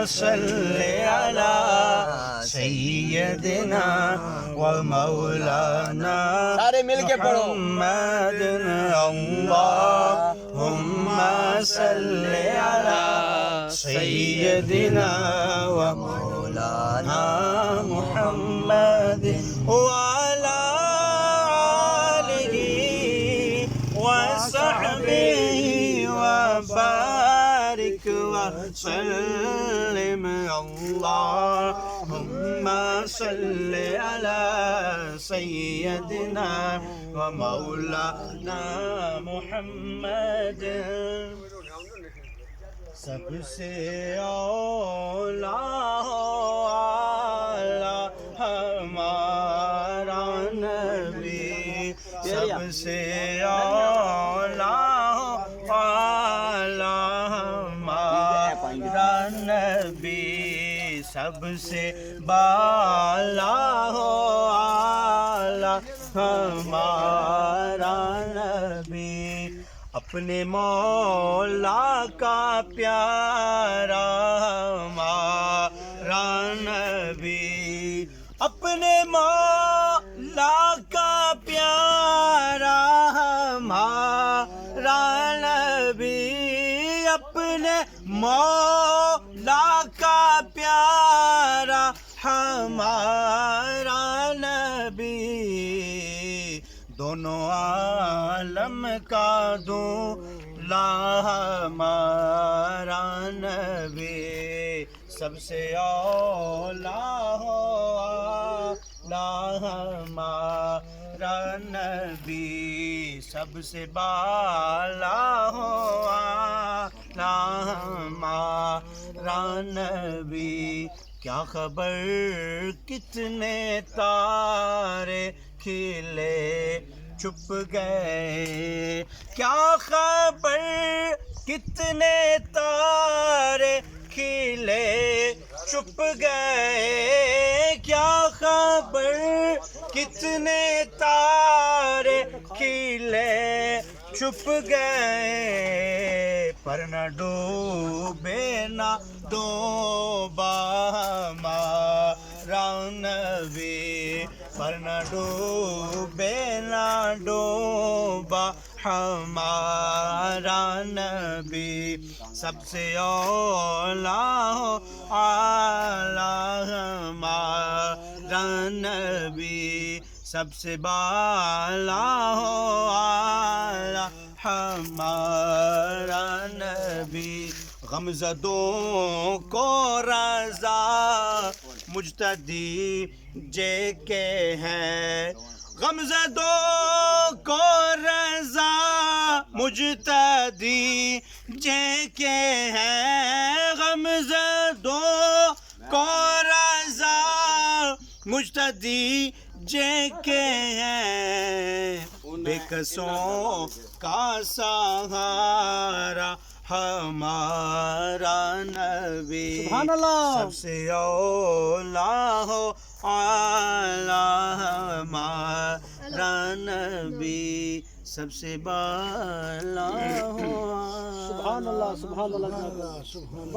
صل على سيدنا ومولانا سارے مل کے پڑھو محمد اللهم صل على سيدنا ومولانا محمد وعلى آله وصحبه وبارك وسلم اللهم صل على سيدنا ومولانا محمد سب سے اولا ہمارا نبی سب سے اولا ہمارا نبی سب سے بالا ہو اعلیٰ ہمارا نبی اپنے مولا کا پیارا ہمارا نبی اپنے مولا کا پیارا ہمارا نبی اپنے مولا کا پیارا ہمارا نبی دونوں عالم کا دولا ہمارا نبی سب سے اولا ہو ہمارا نبی سب سے بالا ہو ہمارا نبی کیا خبر کتنے تارے کھلے چھپ گئے کیا خبر کتنے تارے کھلے چھپ گئے کیا خبر کتنے تارے کھلے چھپ گئے پر نہ ڈوبے نہ ڈوبا ہمارا نبی پر نہ ڈوبے نہ ڈوبا ہمارا نبی سب سے اولا ہو اعلیٰ ہمارا نبی سب سے بالا ہو اعلیٰ ہمارا نبی غمزدوں کو رضا مجتدی جے کے ہے غمزدوں کو رضا مجتدی جے کے ہے غمزدوں کو رضا مجتدی جے کے ہے بے کسوں کا سہارا ہمارا نبی سبحان اللہ سب سے اولا ہو اعلیٰ ہمارا نبی سب سے بالا ہو سبحان اللہ سبحان اللہ